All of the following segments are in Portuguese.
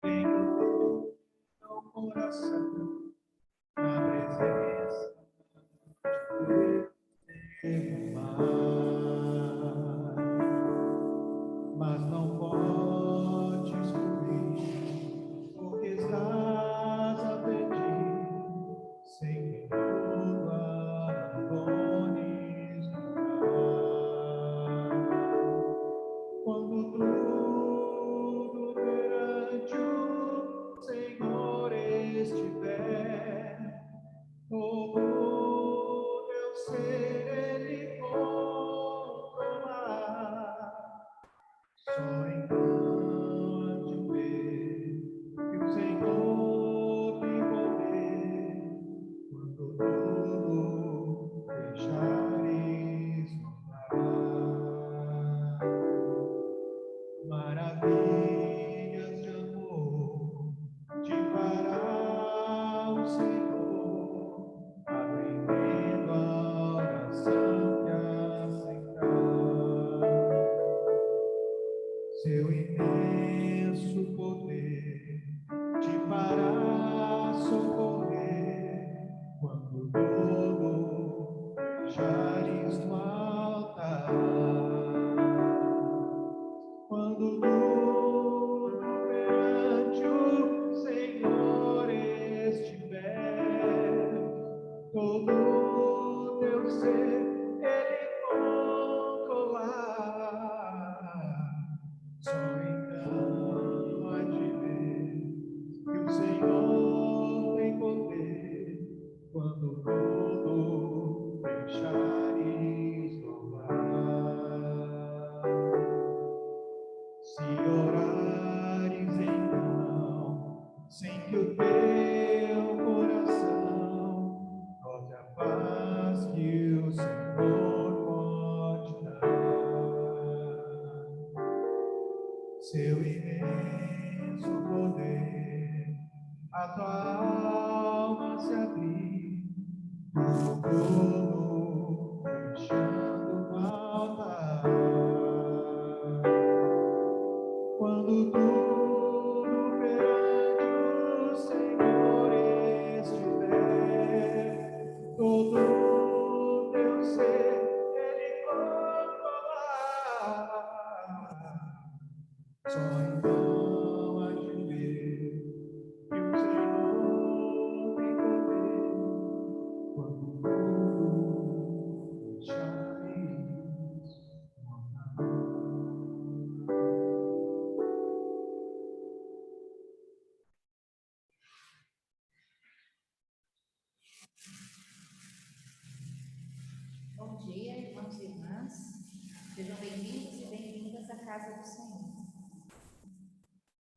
Tenho teu coração na presença de mas não podes fugir, porque estás a pedir, sem que tudo abandones quando tudo perante o Senhor estiver, todo teu ser Ele controlar. Só então há de ver que o Senhor tem poder, quando tudo deixares rolar. Maravilhas de amor te fará o Senhor, aprendendo a oração que aceitar. Seu imenso poder te fará socorrer, quando todo deixares no altar. Quando tudo perante o Senhor estiver, todo teu ser Ele controlar. Só então há de ver que o Senhor tem poder, quando tudo deixares louvar. Se orares então, sem que o teu coração note a paz que o Senhor pode dar, seu imenso poder, a tua alma se abrir, tudo deixando faltar. Quando tudo perante o Senhor estiver, todo teu ser Ele controlar. Só então há de ver que o Senhor tem poder, quando tudo deixares rolar. Bom dia, irmãos e irmãs. Sejam bem-vindos e bem-vindas à casa do Senhor.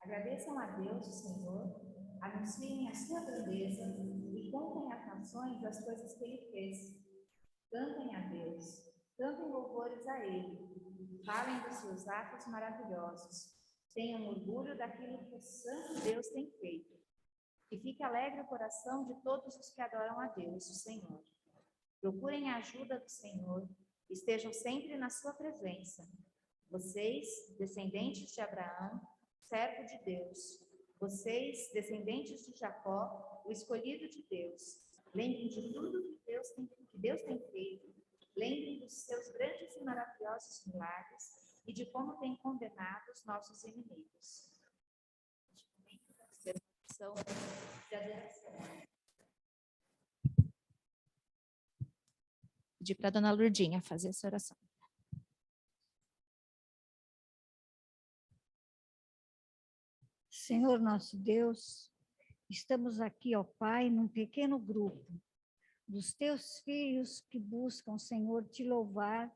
Agradeçam a Deus, o Senhor, anunciem a sua grandeza e contem as nações das coisas que Ele fez. Cantem a Deus, cantem louvores a Ele, falem dos seus atos maravilhosos, tenham orgulho daquilo que o Santo Deus tem feito. E fique alegre o coração de todos os que adoram a Deus, o Senhor. Procurem a ajuda do Senhor, estejam sempre na sua presença. Vocês, descendentes de Abraão, servo de Deus. Vocês, descendentes de Jacó, o escolhido de Deus. Lembrem de tudo que Deus tem feito. Lembrem dos seus grandes e maravilhosos milagres e de como tem condenado os nossos inimigos. São de adoração. Pedir para a dona Lourdinha fazer essa oração. Senhor nosso Deus, estamos aqui, ó Pai, num pequeno grupo dos teus filhos que buscam, Senhor, te louvar,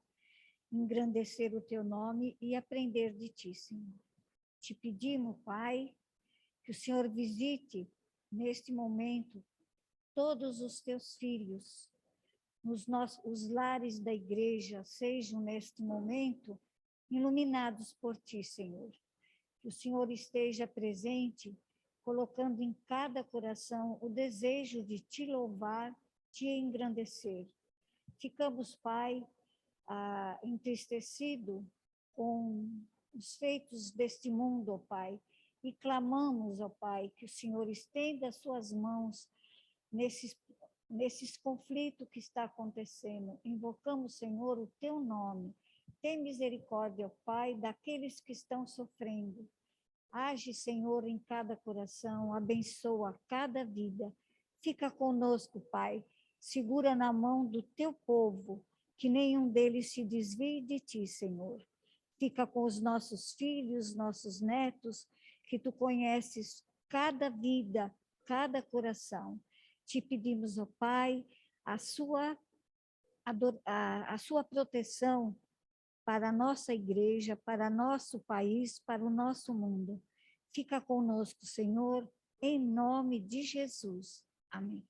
engrandecer o teu nome e aprender de ti, Senhor. Te pedimos, Pai, que o Senhor visite neste momento todos os teus filhos, os lares da igreja sejam neste momento iluminados por ti, Senhor. Que o Senhor esteja presente, colocando em cada coração o desejo de te louvar, te engrandecer. Ficamos, Pai, entristecido com os feitos deste mundo, ó Pai, e clamamos, ó Pai, que o Senhor estenda as suas mãos nesses conflitos que está acontecendo. Invocamos, Senhor, o teu nome. Tem misericórdia, ó Pai, daqueles que estão sofrendo. Age, Senhor, em cada coração, abençoa cada vida. Fica conosco, Pai. Segura na mão do teu povo, que nenhum deles se desvie de ti, Senhor. Fica com os nossos filhos, nossos netos, que tu conheces cada vida, cada coração. Te pedimos, ó Pai, a sua proteção para a nossa igreja, para nosso país, para o nosso mundo. Fica conosco, Senhor, em nome de Jesus. Amém.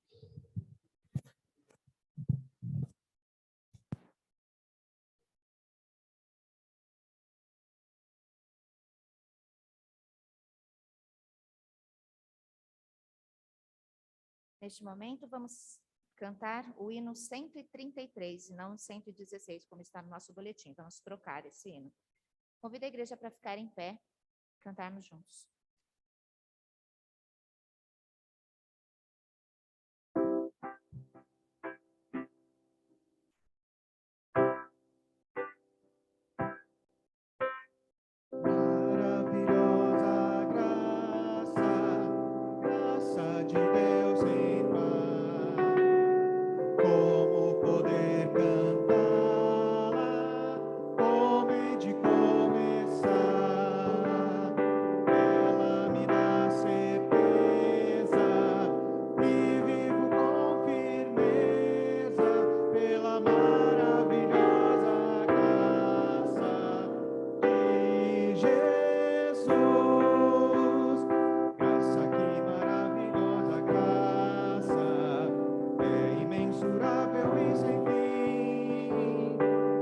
Neste momento, vamos cantar o hino 133, e não 116, como está no nosso boletim. Vamos trocar esse hino. Convido a igreja para ficar em pé, cantarmos juntos. Maravilhosa graça de Deus em paz. Como poder cantá-la, como hei de começar? Ela me dá certeza e vivo com firmeza pela maravilhosa graça de Jesus. Graça, que maravilhosa graça, é imensurável e sem fim.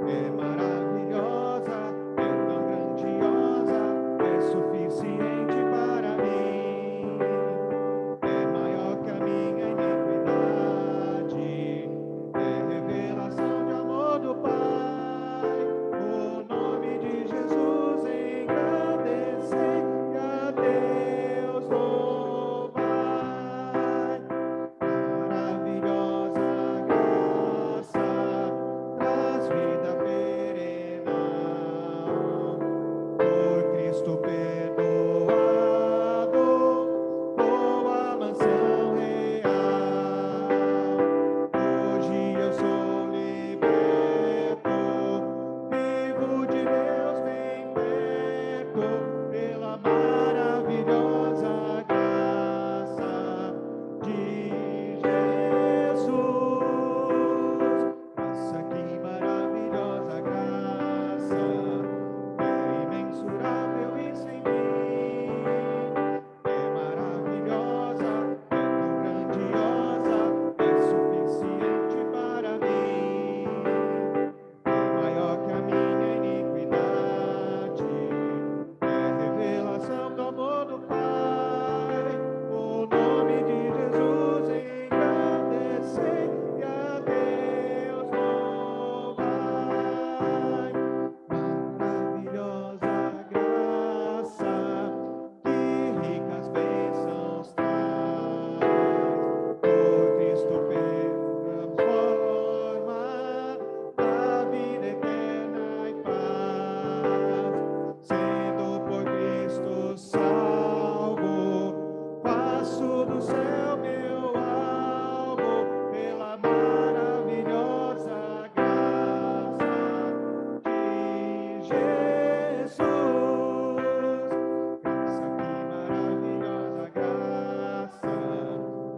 É maravilhosa, é tão grandiosa, é suficiente para mim. É maior que a minha iniquidade, é revelação de amor do Pai. O nome de Jesus engrandecer e a Deus louvar. Maravilhosa graça traz vida perenal. Por Cristo perdoado, boa mansão real. Hoje eu sou liberto, vivo de Deus bem perto, pela maravilhosa graça de Jesus. Graça, que maravilhosa graça, é imensurável e sem fim. É maravilhosa, é tão grandiosa, é suficiente para mim. É maior que a minha iniquidade, é revelação do amor do Pai. O nome de Jesus engrandecer e a Deus louvar. Maravilhosa graça, que ricas bênçãos traz. Por Cristo transforma da vida eterna e paz. Sendo por Cristo salvo, faço do céu meu alvo, pela maravilhosa graça de Jesus. Graça, que maravilhosa graça,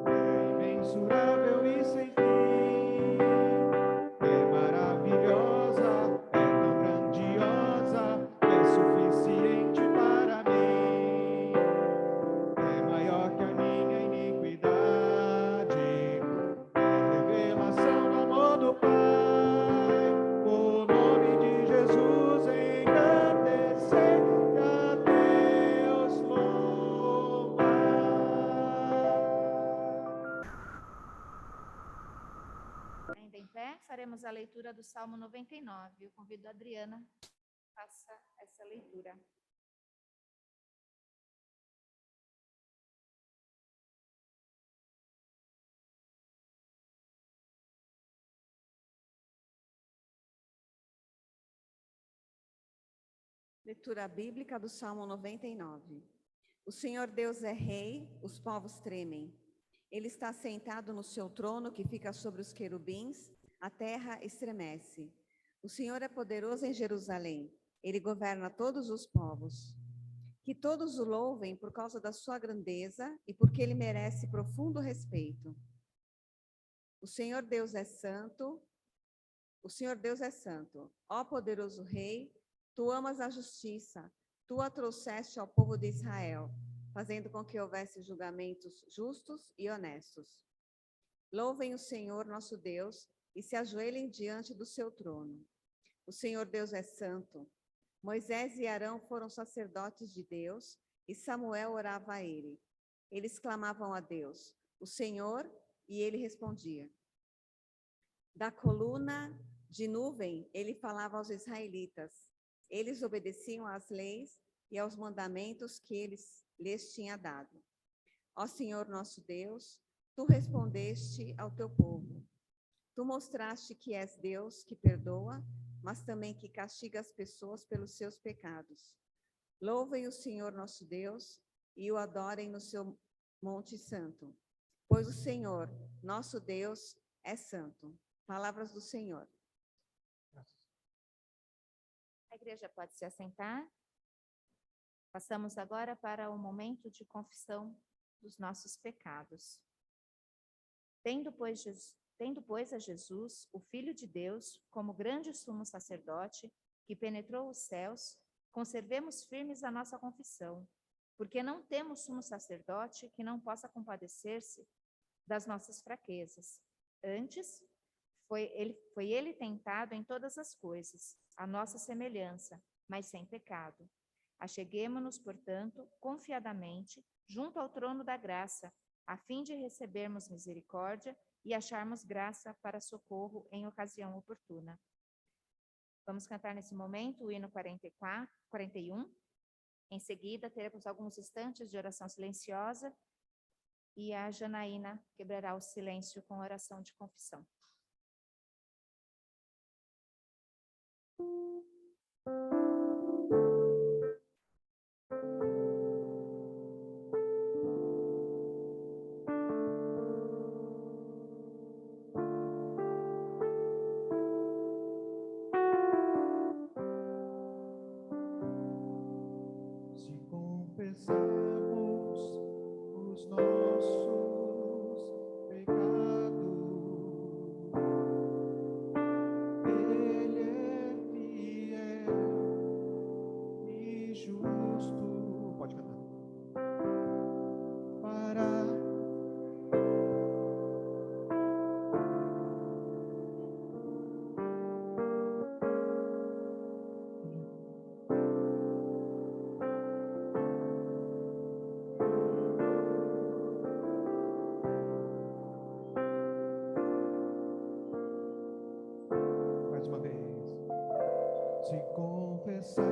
é imensurável e sem fim. É maravilhosa, é tão grandiosa, é suficiente para mim. É maior que a minha iniquidade, é revelação do amor do Pai. O nome de Jesus engrandecer e a Deus louvar. Ainda em pé, faremos a leitura do Salmo 99. Eu convido a Adriana, faça essa leitura. Leitura bíblica do Salmo 99. O Senhor Deus é rei, os povos tremem. Ele está sentado no seu trono que fica sobre os querubins, a terra estremece. O Senhor é poderoso em Jerusalém, ele governa todos os povos. Que todos o louvem por causa da sua grandeza e porque ele merece profundo respeito. O Senhor Deus é santo, o Senhor Deus é santo. Ó poderoso rei, tu amas a justiça, tu a trouxeste ao povo de Israel, fazendo com que houvesse julgamentos justos e honestos. Louvem o Senhor nosso Deus e se ajoelhem diante do seu trono. O Senhor Deus é santo. Moisés e Arão foram sacerdotes de Deus e Samuel orava a ele. Eles clamavam a Deus, o Senhor, e ele respondia. Da coluna de nuvem, ele falava aos israelitas. Eles obedeciam às leis e aos mandamentos que lhes tinha dado. Ó Senhor nosso Deus, tu respondeste ao teu povo. Tu mostraste que és Deus que perdoa, mas também que castiga as pessoas pelos seus pecados. Louvem o Senhor nosso Deus e o adorem no seu monte santo, pois o Senhor, nosso Deus, é santo. Palavras do Senhor. A igreja pode se assentar. Passamos agora para o momento de confissão dos nossos pecados. Tendo, pois, a Jesus, o Filho de Deus, como grande sumo sacerdote, que penetrou os céus, conservemos firmes a nossa confissão, porque não temos sumo sacerdote que não possa compadecer-se das nossas fraquezas. Antes, foi ele tentado em todas as coisas, à nossa semelhança, mas sem pecado. Acheguemo-nos, portanto, confiadamente, junto ao trono da graça, a fim de recebermos misericórdia e acharmos graça para socorro em ocasião oportuna. Vamos cantar nesse momento o hino 41. Em seguida, teremos alguns instantes de oração silenciosa e a Janaína quebrará o silêncio com oração de confissão. Se confessarmos os nossos pecados, Ele é fiel e justo. Pode cantar. Para mais uma vez. Se confessarmos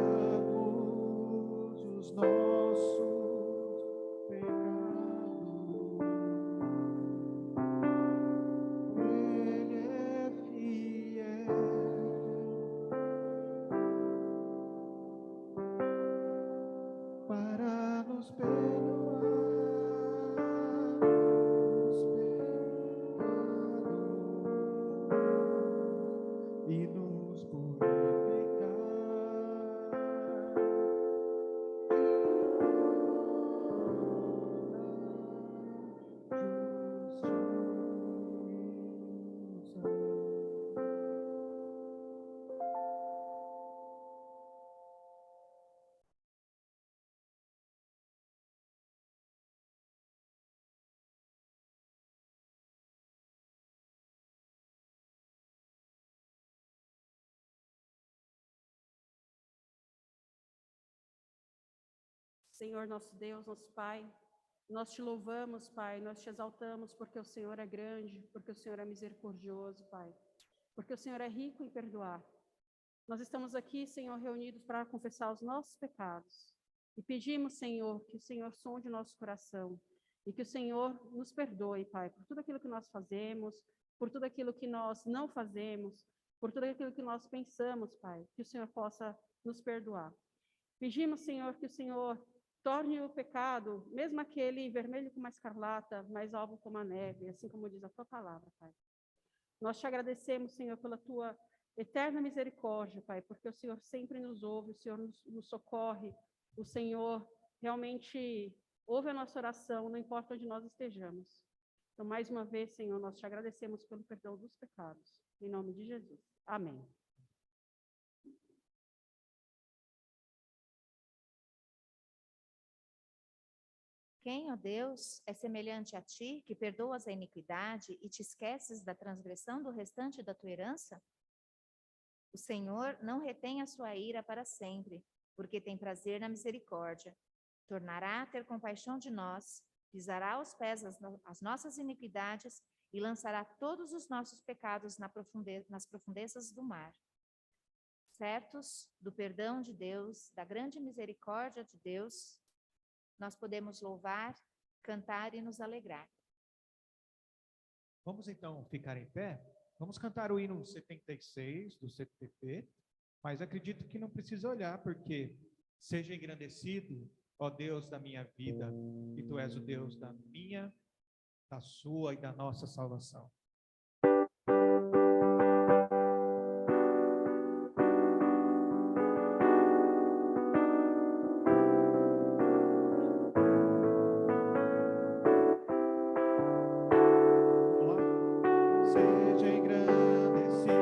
os nossos pecados, Ele é fiel para nos perdoar os pecados e nos purificar Senhor nosso Deus, nosso Pai, nós te louvamos, Pai, nós te exaltamos porque o Senhor é grande, porque o Senhor é misericordioso, Pai, porque o Senhor é rico em perdoar. Nós estamos aqui, Senhor, reunidos para confessar os nossos pecados. E pedimos, Senhor, que o Senhor sonde o nosso coração e que o Senhor nos perdoe, Pai, por tudo aquilo que nós fazemos, por tudo aquilo que nós não fazemos, por tudo aquilo que nós pensamos, Pai, que o Senhor possa nos perdoar. Pedimos, Senhor, que o Senhor torne o pecado, mesmo aquele vermelho como a escarlata, mais alvo como a neve, assim como diz a tua palavra, Pai. Nós te agradecemos, Senhor, pela tua eterna misericórdia, Pai, porque o Senhor sempre nos ouve, o Senhor nos socorre, o Senhor realmente ouve a nossa oração, não importa onde nós estejamos. Então, mais uma vez, Senhor, nós te agradecemos pelo perdão dos pecados. Em nome de Jesus. Amém. Quem, ó Deus, é semelhante a ti, que perdoas a iniquidade e te esqueces da transgressão do restante da tua herança? O Senhor não retém a sua ira para sempre, porque tem prazer na misericórdia. Tornará a ter compaixão de nós, pisará aos pés as nossas iniquidades e lançará todos os nossos pecados nas profundezas do mar. Certos do perdão de Deus, da grande misericórdia de Deus, nós podemos louvar, cantar e nos alegrar. Vamos então ficar em pé? Vamos cantar o hino 76 do CPP, mas acredito que não precisa olhar, porque seja engrandecido, ó Deus da minha vida, e tu és o Deus da minha, da sua e da nossa salvação. Seja engrandecido,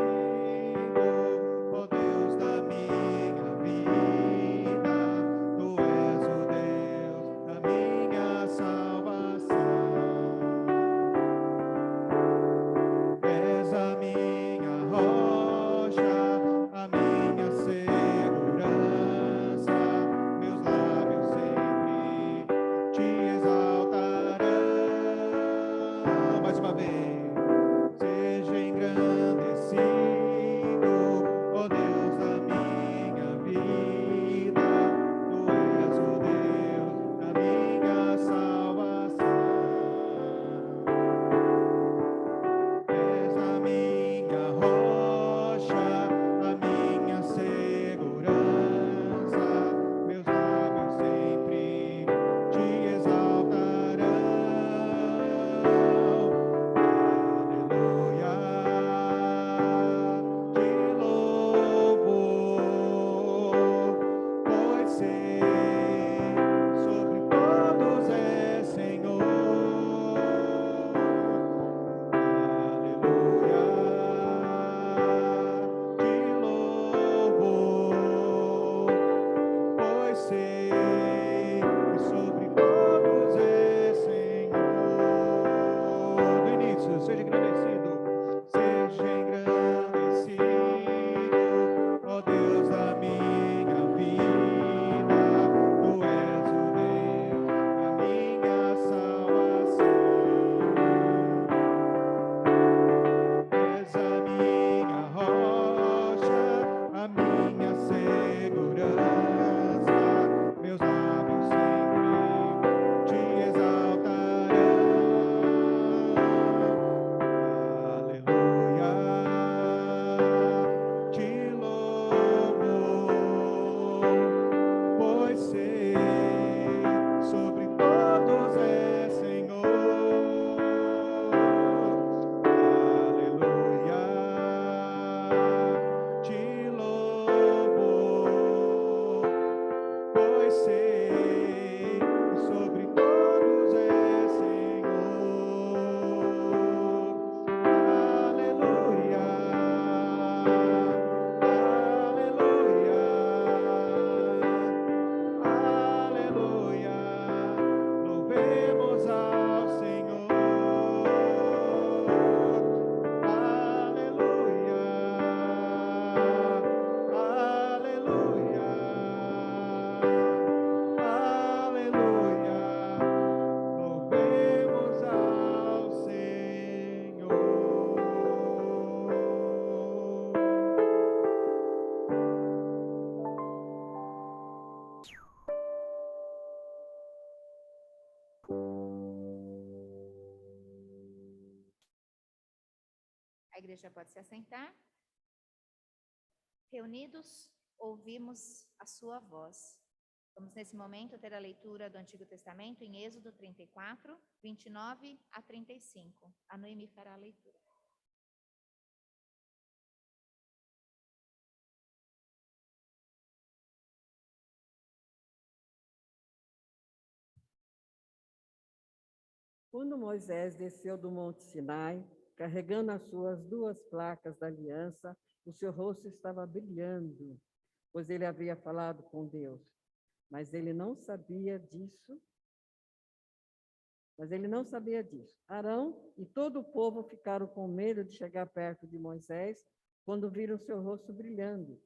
ó Deus da minha vida, tu és o Deus da minha salvação. igreja pode se assentar. Reunidos, ouvimos a sua voz. Vamos, nesse momento, ter a leitura do Antigo Testamento em Êxodo 34, 29 a 35. A Noemi fará a leitura. Quando Moisés desceu do Monte Sinai, carregando as suas 2 placas da aliança, o seu rosto estava brilhando, pois ele havia falado com Deus. Mas ele não sabia disso. Arão e todo o povo ficaram com medo de chegar perto de Moisés quando viram seu rosto brilhando.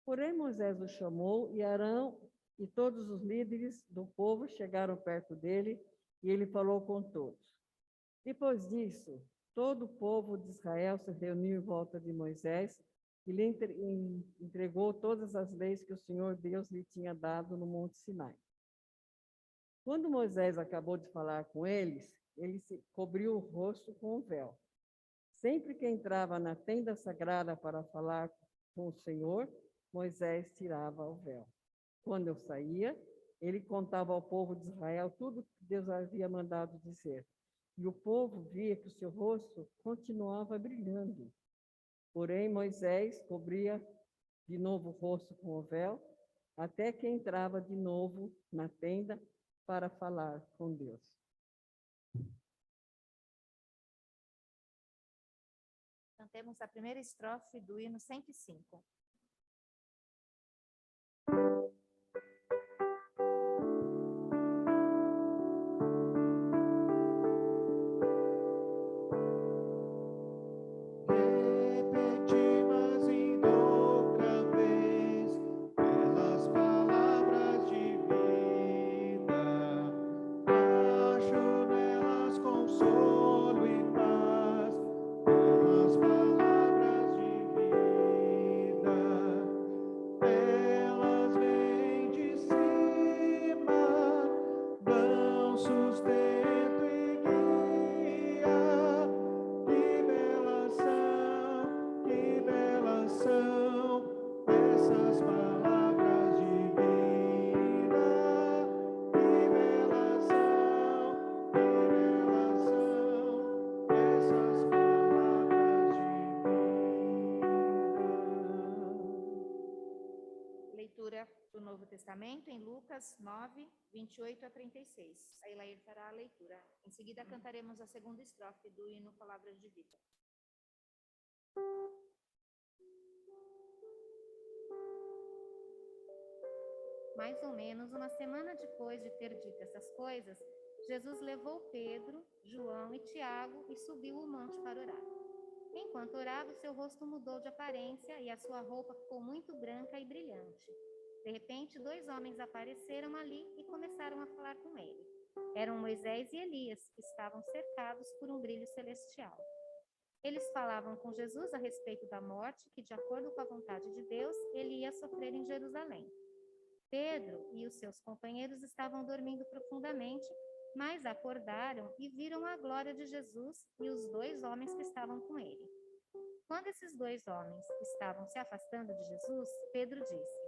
Porém, Moisés o chamou e Arão e todos os líderes do povo chegaram perto dele e ele falou com todos. Depois disso, todo o povo de Israel se reuniu em volta de Moisés e lhe entregou todas as leis que o Senhor Deus lhe tinha dado no Monte Sinai. Quando Moisés acabou de falar com eles, ele se cobriu o rosto com um véu. Sempre que entrava na tenda sagrada para falar com o Senhor, Moisés tirava o véu. Quando eu saía, ele contava ao povo de Israel tudo que Deus havia mandado dizer. E o povo via que o seu rosto continuava brilhando. Porém, Moisés cobria de novo o rosto com o véu, até que entrava de novo na tenda para falar com Deus. Cantemos a primeira estrofe do hino 105. Do Novo Testamento em Lucas 9, 28 a 36. A Elair fará a leitura. Em seguida, cantaremos a segunda estrofe do hino Palavras de Vida. Mais ou menos uma semana depois de ter dito essas coisas, Jesus levou Pedro, João e Tiago e subiu o monte para orar. Enquanto orava, seu rosto mudou de aparência e a sua roupa ficou muito branca e brilhante. De repente, 2 homens apareceram ali e começaram a falar com ele. Eram Moisés e Elias, que estavam cercados por um brilho celestial. Eles falavam com Jesus a respeito da morte que, de acordo com a vontade de Deus, ele ia sofrer em Jerusalém. Pedro e os seus companheiros estavam dormindo profundamente, mas acordaram e viram a glória de Jesus e os 2 homens que estavam com ele. Quando esses 2 homens estavam se afastando de Jesus, Pedro disse: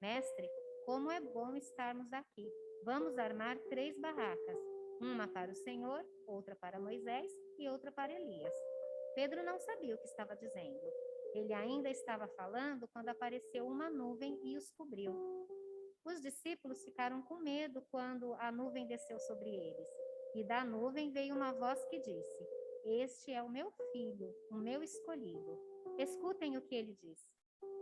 Mestre, como é bom estarmos aqui. Vamos armar 3 barracas, uma para o Senhor, outra para Moisés e outra para Elias. Pedro não sabia o que estava dizendo. Ele ainda estava falando quando apareceu uma nuvem e os cobriu. Os discípulos ficaram com medo quando a nuvem desceu sobre eles. E da nuvem veio uma voz que disse: Este é o meu filho, o meu escolhido. Escutem o que ele diz.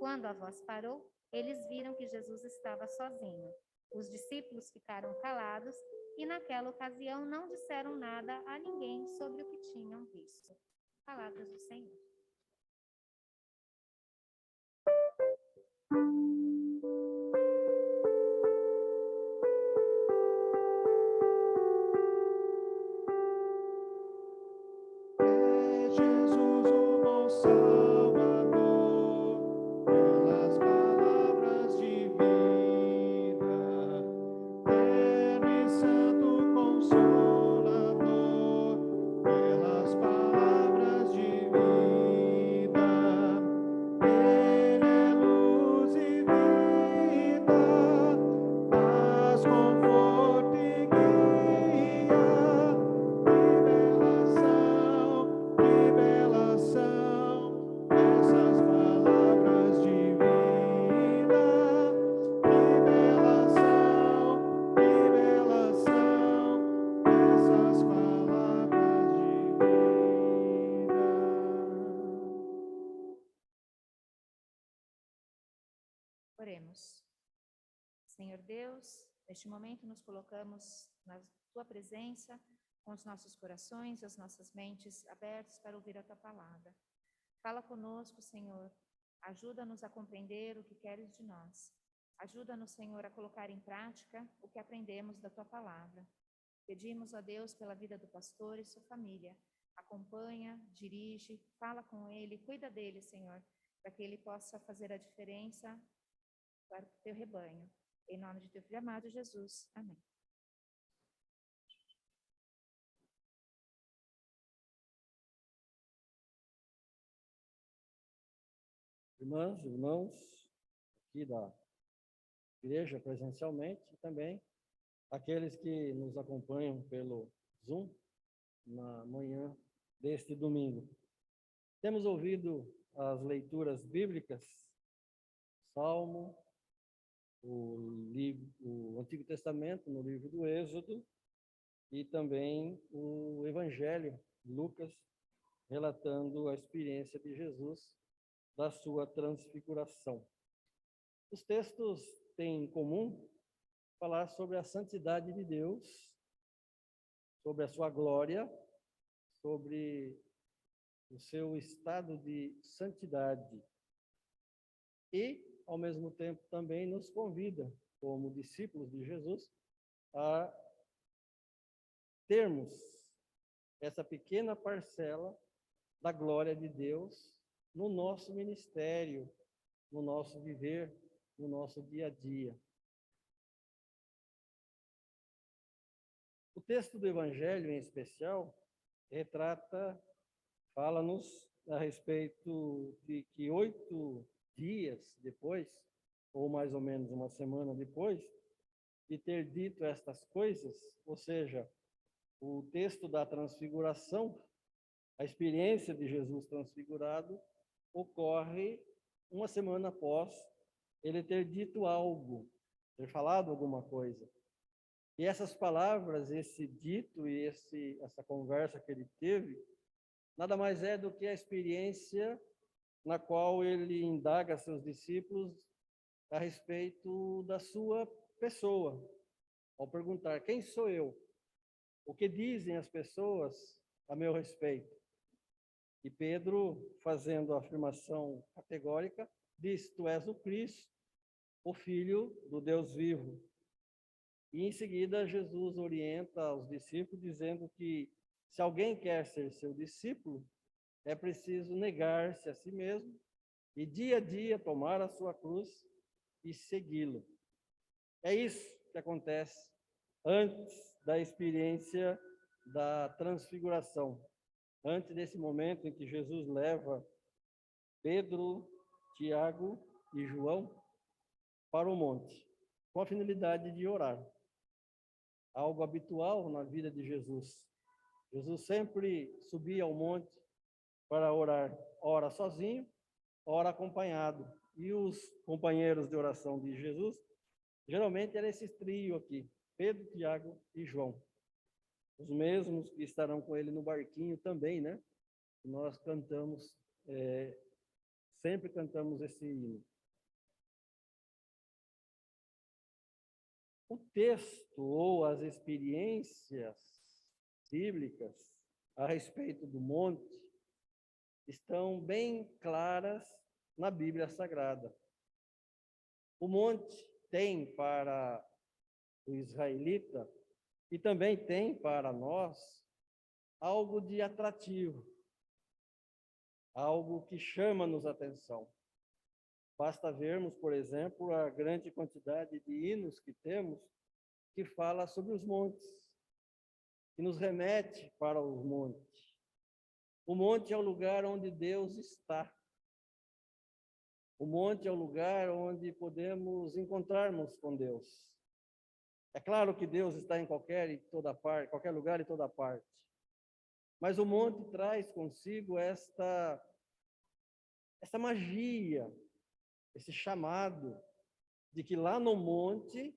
Quando a voz parou, eles viram que Jesus estava sozinho. Os discípulos ficaram calados e, naquela ocasião, não disseram nada a ninguém sobre o que tinham visto. Palavras do Senhor. Consolador, pelas palavras divinas. conforto e guia. Que belas são essas palavras de vida. Que belas são essas palavras de vida. Oremos. Senhor Deus, neste momento nos colocamos na tua presença, com os nossos corações e as nossas mentes abertos para ouvir a tua palavra. Fala conosco, Senhor. Ajuda-nos a compreender o que queres de nós. Ajuda-nos, Senhor, a colocar em prática o que aprendemos da tua palavra. Pedimos a Deus pela vida do pastor e sua família. Acompanha, dirige, fala com ele, cuida dele, Senhor, para que ele possa fazer a diferença para o teu rebanho. Em nome de teu filho amado Jesus. Amém. Irmãs, irmãos, aqui da igreja presencialmente, e também aqueles que nos acompanham pelo Zoom na manhã deste domingo. Temos ouvido as leituras bíblicas, Salmo, o Antigo Testamento, no livro do Êxodo, e também o Evangelho, Lucas, relatando a experiência de Jesus da sua transfiguração. Os textos têm em comum falar sobre a santidade de Deus, sobre a sua glória, sobre o seu estado de santidade. E, ao mesmo tempo, também nos convida, como discípulos de Jesus, a termos essa pequena parcela da glória de Deus no nosso ministério, no nosso viver, no nosso dia a dia. O texto do Evangelho, em especial, fala-nos a respeito de que 8 dias depois, ou mais ou menos uma semana depois, de ter dito estas coisas, ou seja, o texto da transfiguração, a experiência de Jesus transfigurado, ocorre uma semana após ele ter dito algo, ter falado alguma coisa. E essas palavras, esse dito e essa conversa que ele teve, nada mais é do que a experiência na qual ele indaga seus discípulos a respeito da sua pessoa, ao perguntar: quem sou eu? O que dizem as pessoas a meu respeito? E Pedro, fazendo a afirmação categórica, diz: tu és o Cristo, o Filho do Deus vivo. E em seguida Jesus orienta aos discípulos dizendo que se alguém quer ser seu discípulo, é preciso negar-se a si mesmo e dia a dia tomar a sua cruz e segui-lo. É isso que acontece antes da experiência da transfiguração, antes desse momento em que Jesus leva Pedro, Tiago e João para o monte, com a finalidade de orar. Algo habitual na vida de Jesus. Jesus sempre subia ao monte para orar, ora sozinho, ora acompanhado. E os companheiros de oração de Jesus, geralmente era esse trio aqui, Pedro, Tiago e João. Os mesmos que estarão com ele no barquinho também, né? Nós cantamos, sempre cantamos esse hino. O texto ou as experiências bíblicas a respeito do monte estão bem claras na Bíblia Sagrada. O monte tem para o israelita e também tem para nós algo de atrativo, algo que chama-nos a atenção. Basta vermos, por exemplo, a grande quantidade de hinos que temos que fala sobre os montes, que nos remete para os montes. O monte é o lugar onde Deus está. O monte é o lugar onde podemos encontrarmos com Deus. É claro que Deus está em qualquer e toda parte, qualquer lugar e toda parte. Mas o monte traz consigo esta magia, esse chamado de que lá no monte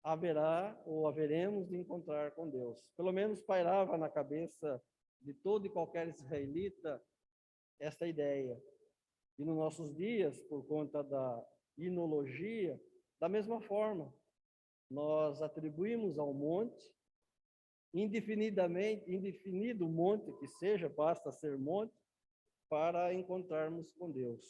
haverá ou haveremos de encontrar com Deus. Pelo menos pairava na cabeça de todo e qualquer israelita esta ideia. E nos nossos dias, por conta da inologia, da mesma forma, nós atribuímos ao monte, indefinido monte que seja, basta ser monte, para encontrarmos com Deus.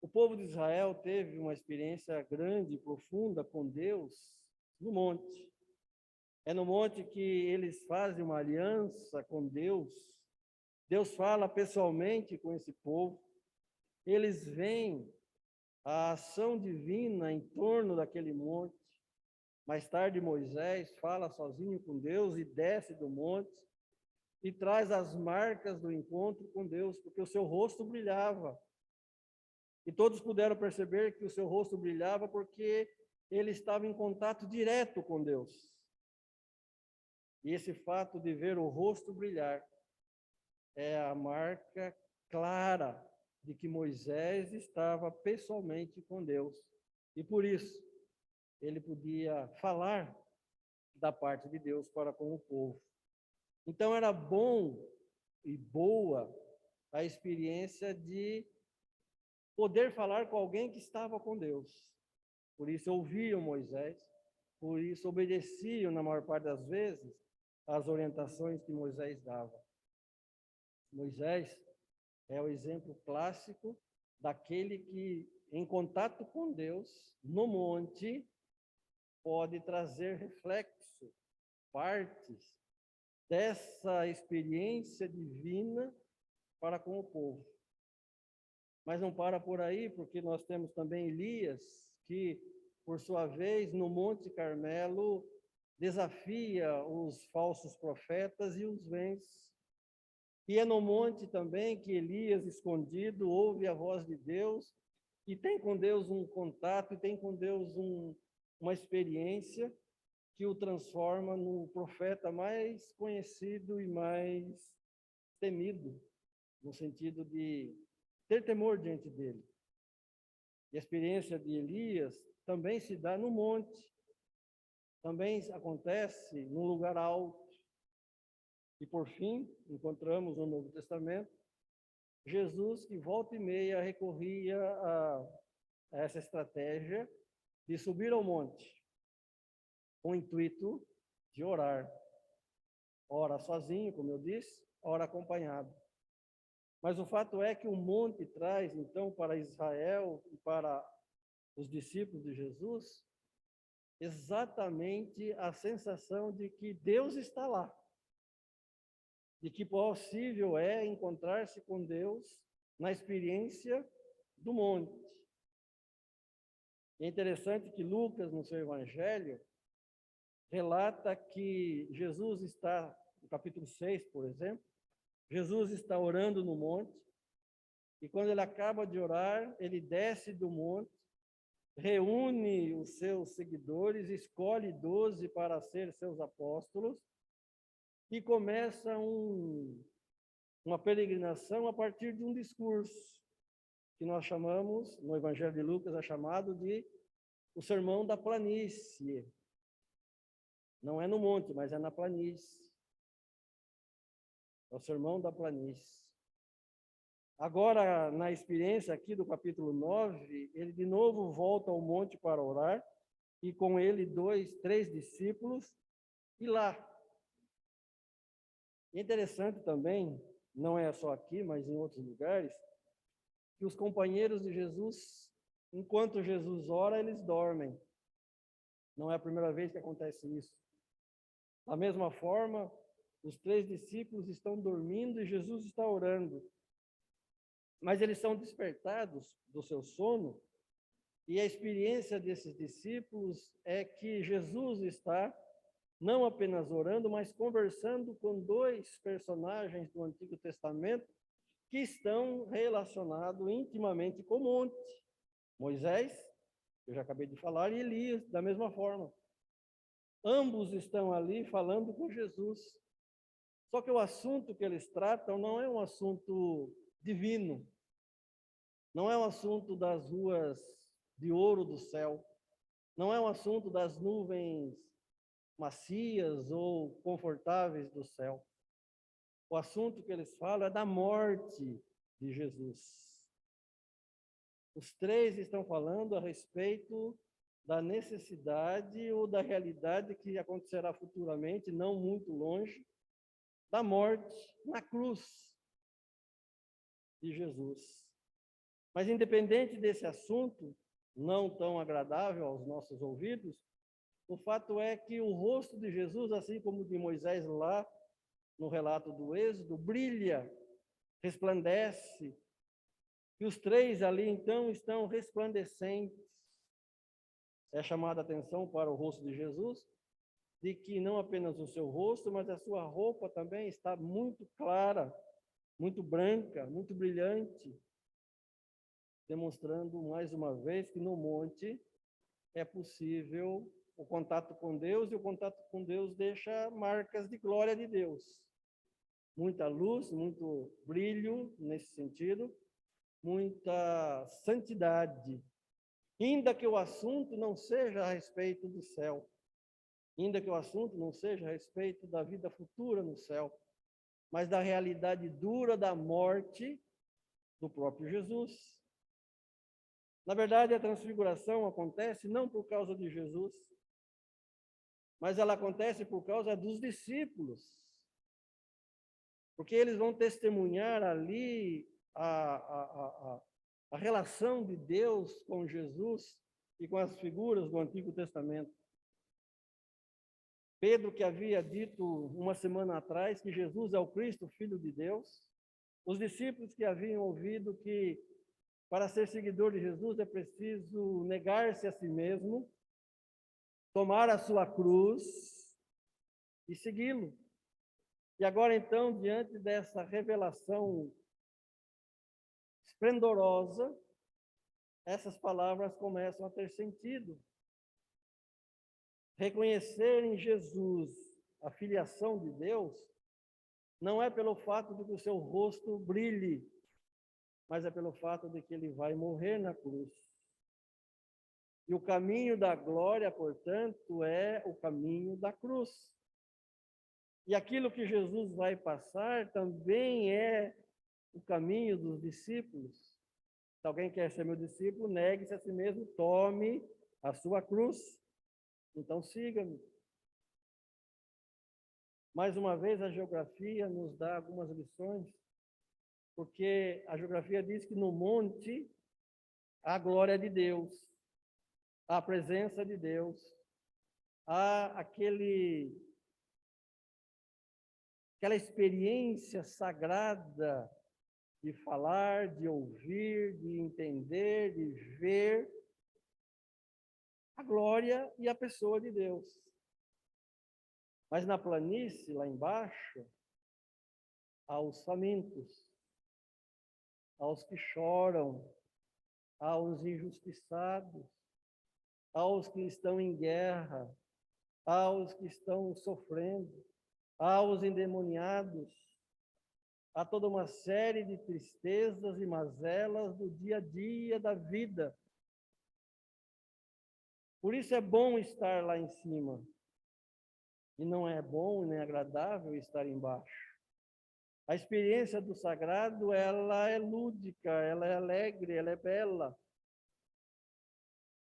O povo de Israel teve uma experiência grande e profunda com Deus no monte. É no monte que eles fazem uma aliança com Deus. Deus fala pessoalmente com esse povo. Eles veem a ação divina em torno daquele monte. Mais tarde, Moisés fala sozinho com Deus e desce do monte e traz as marcas do encontro com Deus, porque o seu rosto brilhava. E todos puderam perceber que o seu rosto brilhava porque ele estava em contato direto com Deus. E esse fato de ver o rosto brilhar é a marca clara de que Moisés estava pessoalmente com Deus. E por isso, ele podia falar da parte de Deus para com o povo. Então, era bom e boa a experiência de poder falar com alguém que estava com Deus. Por isso ouviam Moisés, por isso obedeciam, na maior parte das vezes, às orientações que Moisés dava. Moisés é o exemplo clássico daquele que, em contato com Deus, no monte, pode trazer reflexo, partes dessa experiência divina para com o povo. Mas não para por aí, porque nós temos também Elias, que, por sua vez, no Monte Carmelo, desafia os falsos profetas e os vence. E é no monte também que Elias, escondido, ouve a voz de Deus e tem com Deus um contato, e tem com Deus uma experiência que o transforma no profeta mais conhecido e mais temido, no sentido de ter temor diante dele. E a experiência de Elias também se dá no monte, também acontece num lugar alto. E por fim, encontramos no Novo Testamento Jesus que volta e meia recorria a essa estratégia de subir ao monte, com o intuito de orar. Ora sozinho, como eu disse, ora acompanhado. Mas o fato é que o monte traz, então, para Israel e para os discípulos de Jesus, exatamente a sensação de que Deus está lá, de que possível é encontrar-se com Deus na experiência do monte. É interessante que Lucas, no seu evangelho, relata que Jesus está, no capítulo 6, por exemplo, Jesus está orando no monte, e quando ele acaba de orar, ele desce do monte, reúne os seus seguidores, escolhe 12 para ser seus apóstolos, e começa uma peregrinação a partir de um discurso, que nós chamamos, no Evangelho de Lucas, é chamado de o Sermão da Planície. Não é no monte, mas é na planície. É o Sermão da Planície. Agora, na experiência aqui do capítulo 9, ele de novo volta ao monte para orar, e com ele 3 discípulos, e lá. É interessante também, não é só aqui, mas em outros lugares, que os companheiros de Jesus, enquanto Jesus ora, eles dormem. Não é a primeira vez que acontece isso. Da mesma forma, os 3 discípulos estão dormindo e Jesus está orando. Mas eles são despertados do seu sono, e a experiência desses discípulos é que Jesus está não apenas orando, mas conversando com 2 personagens do Antigo Testamento que estão relacionados intimamente com o monte. Moisés, eu já acabei de falar, e Elias, da mesma forma. Ambos estão ali falando com Jesus. Só que o assunto que eles tratam não é um assunto divino, não é um assunto das ruas de ouro do céu, não é um assunto das nuvens macias ou confortáveis do céu. O assunto que eles falam é da morte de Jesus. Os três estão falando a respeito da necessidade ou da realidade que acontecerá futuramente, não muito longe, da morte na cruz de Jesus. Mas, independente desse assunto, não tão agradável aos nossos ouvidos, o fato é que o rosto de Jesus, assim como o de Moisés lá no relato do Êxodo, brilha, resplandece, e os três ali, então, estão resplandecentes. É chamada a atenção para o rosto de Jesus, de que não apenas o seu rosto, mas a sua roupa também está muito clara, muito branca, muito brilhante, demonstrando mais uma vez que no monte é possível o contato com Deus, e o contato com Deus deixa marcas de glória de Deus. Muita luz, muito brilho nesse sentido, muita santidade. Ainda que o assunto não seja a respeito do céu, ainda que o assunto não seja a respeito da vida futura no céu, mas da realidade dura da morte do próprio Jesus. Na verdade, a transfiguração acontece não por causa de Jesus, mas ela acontece por causa dos discípulos, porque eles vão testemunhar ali a relação de Deus com Jesus e com as figuras do Antigo Testamento. Pedro, que havia dito uma semana atrás que Jesus é o Cristo, Filho de Deus, os discípulos que haviam ouvido que para ser seguidor de Jesus é preciso negar-se a si mesmo, tomar a sua cruz e segui-lo. E agora, então, diante dessa revelação esplendorosa, essas palavras começam a ter sentido. Reconhecer em Jesus a filiação de Deus não é pelo fato de que o seu rosto brilhe, mas é pelo fato de que ele vai morrer na cruz. E o caminho da glória, portanto, é o caminho da cruz. E aquilo que Jesus vai passar também é o caminho dos discípulos. Se alguém quer ser meu discípulo, negue-se a si mesmo, tome a sua cruz. Então, siga-me. Mais uma vez, a geografia nos dá algumas lições, porque a geografia diz que no monte há a glória de Deus, há a presença de Deus, há aquela experiência sagrada de falar, de ouvir, de entender, de ver a glória e a pessoa de Deus. Mas na planície, lá embaixo, há os famintos, há os que choram, há os injustiçados, há os que estão em guerra, há os que estão sofrendo, há os endemoniados, há toda uma série de tristezas e mazelas do dia a dia da vida. Por isso é bom estar lá em cima, e não é bom nem agradável estar embaixo. A experiência do sagrado, ela é lúdica, ela é alegre, ela é bela.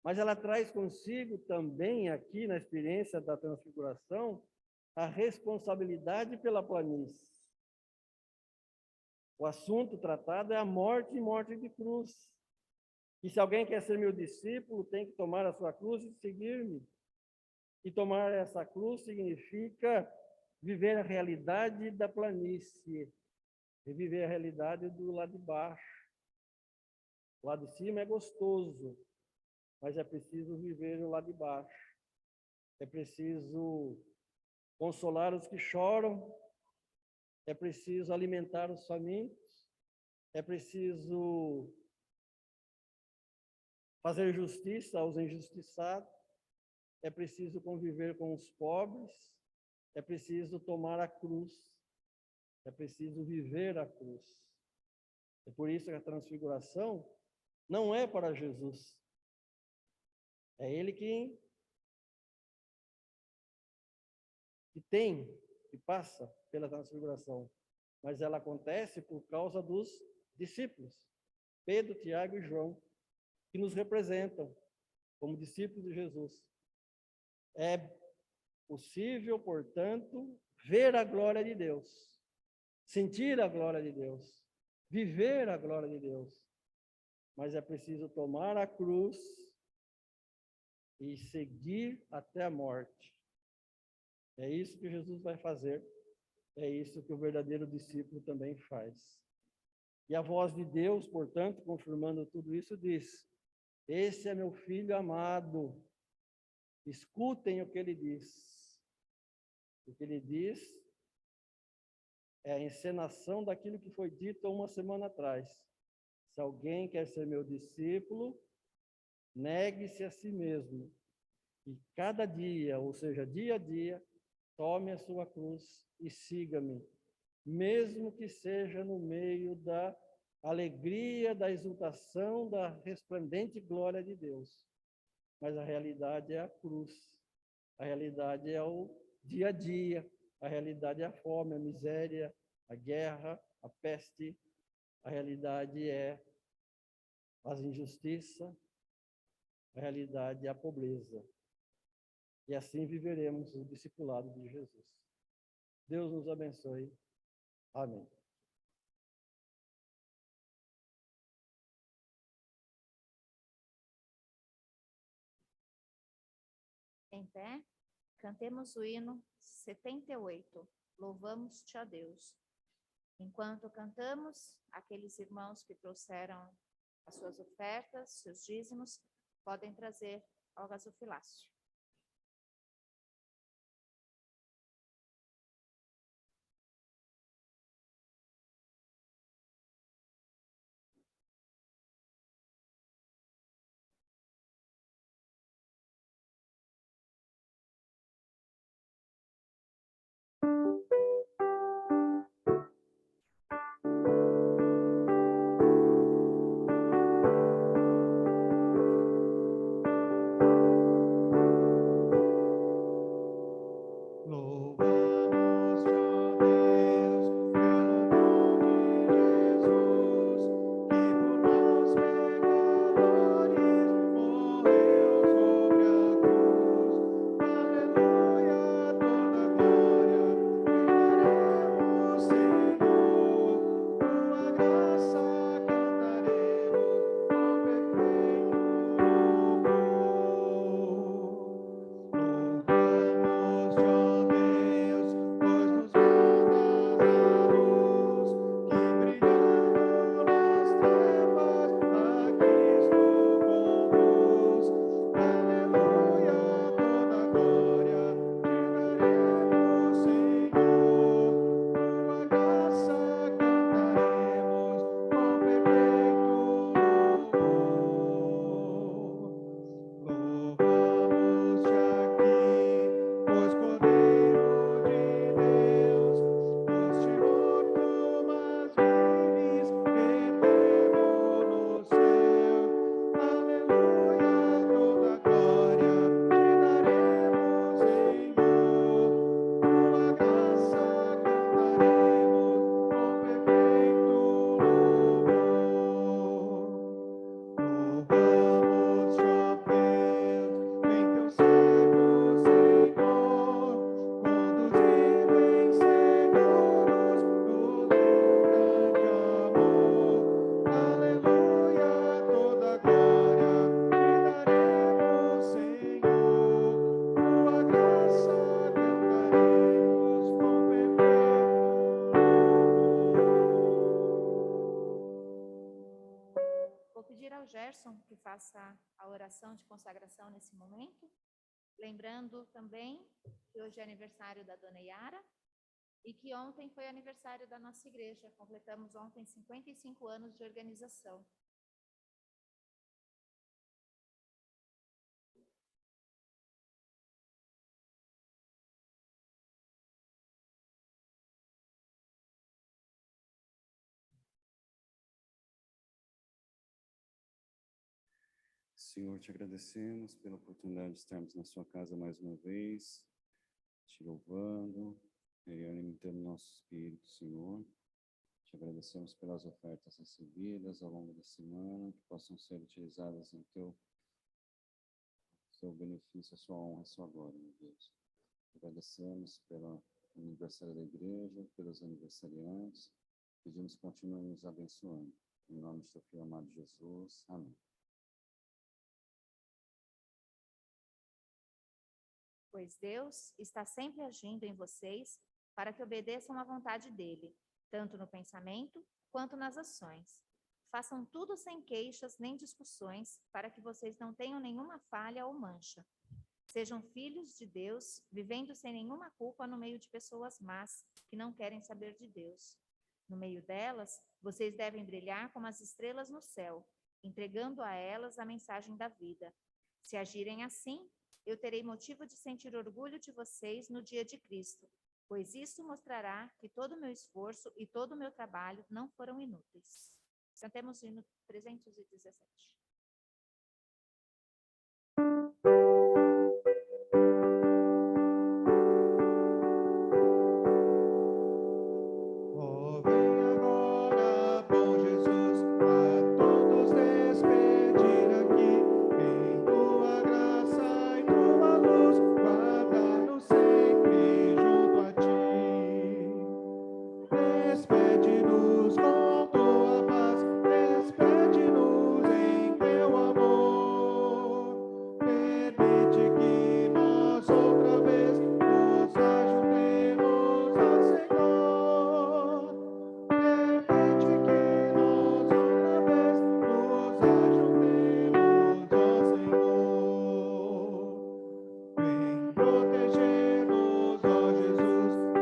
Mas ela traz consigo também, aqui na experiência da transfiguração, a responsabilidade pela planície. O assunto tratado é a morte e morte de cruz. E se alguém quer ser meu discípulo, tem que tomar a sua cruz e seguir-me. E tomar essa cruz significa viver a realidade da planície, e viver a realidade do lado de baixo. O lado de cima é gostoso, mas é preciso viver o lado de baixo. É preciso consolar os que choram, é preciso alimentar os famintos, é preciso fazer justiça aos injustiçados, é preciso conviver com os pobres, é preciso tomar a cruz, é preciso viver a cruz. É por isso que a transfiguração não é para Jesus. É Ele que passa pela transfiguração. Mas ela acontece por causa dos discípulos, Pedro, Tiago e João, que nos representam como discípulos de Jesus. É possível, portanto, ver a glória de Deus, sentir a glória de Deus, viver a glória de Deus. Mas é preciso tomar a cruz e seguir até a morte. É isso que Jesus vai fazer. É isso que o verdadeiro discípulo também faz. E a voz de Deus, portanto, confirmando tudo isso, diz: esse é meu filho amado. Escutem o que ele diz. O que ele diz é a encenação daquilo que foi dito há uma semana atrás. Se alguém quer ser meu discípulo, negue-se a si mesmo. E cada dia, ou seja, dia a dia, tome a sua cruz e siga-me, mesmo que seja no meio da alegria, da exultação, da resplendente glória de Deus. Mas a realidade é a cruz, a realidade é o dia a dia, a realidade é a fome, a miséria, a guerra, a peste, a realidade é as injustiças, a realidade é a pobreza. E assim viveremos o discipulado de Jesus. Deus nos abençoe. Amém. Em pé, cantemos o hino 78. Louvamos-te, ó Deus. Enquanto cantamos, aqueles irmãos que trouxeram as suas ofertas, seus dízimos, podem trazer ao gasofilácio. Gerson que faça a oração de consagração nesse momento, lembrando também que hoje é aniversário da Dona Yara e que ontem foi aniversário da nossa igreja, completamos ontem 55 anos de organização. Senhor, te agradecemos pela oportunidade de estarmos na sua casa mais uma vez, te louvando e alimentando nosso espírito, Senhor. Te agradecemos pelas ofertas recebidas ao longo da semana, que possam ser utilizadas em seu benefício, a sua honra, a sua glória, meu Deus. Te agradecemos pelo aniversário da igreja, pelos aniversariantes. Pedimos que continue nos abençoando. Em nome de teu filho amado Jesus. Amém. Pois Deus está sempre agindo em vocês para que obedeçam à vontade dele, tanto no pensamento quanto nas ações. Façam tudo sem queixas nem discussões, para que vocês não tenham nenhuma falha ou mancha. Sejam filhos de Deus, vivendo sem nenhuma culpa no meio de pessoas más, que não querem saber de Deus. No meio delas, vocês devem brilhar como as estrelas no céu, entregando a elas a mensagem da vida. Se agirem assim, eu terei motivo de sentir orgulho de vocês no dia de Cristo, pois isso mostrará que todo o meu esforço e todo o meu trabalho não foram inúteis. Cantemos o hino 317. Oh, vem agora, bom Jesus, a todos despedir aqui, em tua graça e tua luz, guarda-nos sempre junto a ti. Despede-nos com tua paz, despede-nos em teu amor. Permite que nós outra vez nos ajuntemos ao Senhor. Permite que nós outra vez nos ajuntemos ao Senhor. Vem proteger-nos, ó Jesus, e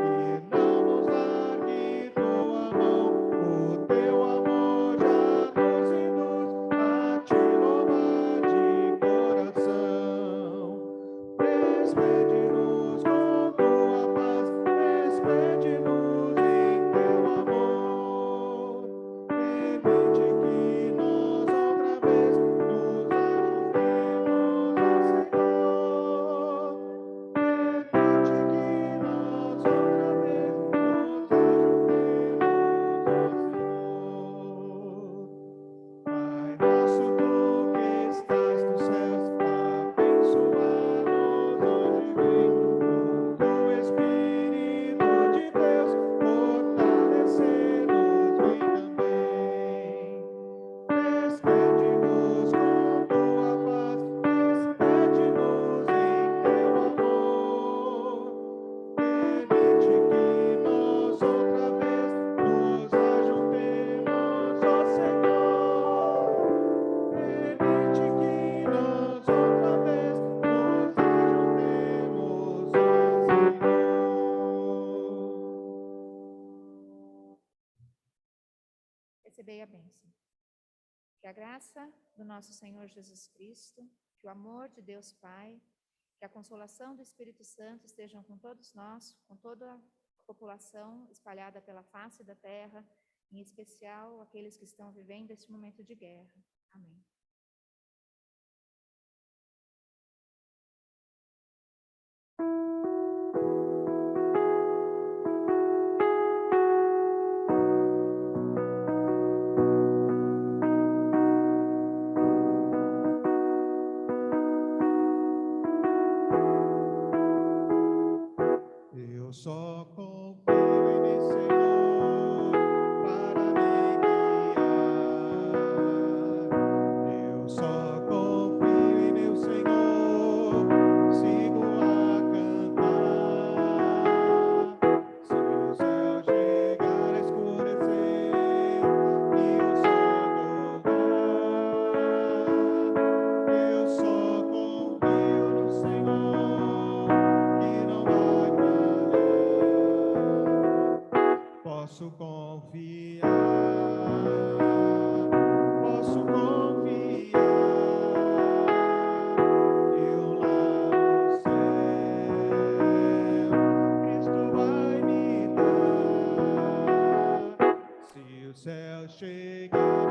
não nos largue tua mão. O teu amor já nos induz a te louvar de coração. Despede-nos com tua paz, despede-nos em teu amor. Permite que nós outra vez nos ajuntemos ao Senhor. Permite que nós outra vez nos ajuntemos ao Senhor. Pai nosso, tu que estás nos céus, abençoa-nos hoje vem, com teu Espírito de Deus, fortalecer-nos vem também. Despede-nos com tua paz, despede-nos em teu amor. Permite que nós outra vez nos ajuntemos ao Senhor. Permite que nós outra vez nos ajuntemos ao Senhor. Recebei a bênção. Que a graça do nosso Senhor Jesus Cristo, que o amor de Deus Pai, que a consolação do Espírito Santo estejam com todos nós, com toda a população espalhada pela face da terra, em especial aqueles que estão vivendo este momento de guerra. Amém. Eu só confio em Senhor para me guiar. Eu só confio em meu Senhor, sigo a cantar. Se o céu chegar a escurecer e o sol dourar, eu só confio no Senhor, que não vai falhar. Posso confiar, posso confiar, eu lá no céu, Cristo vai me dar. Se o céu chegar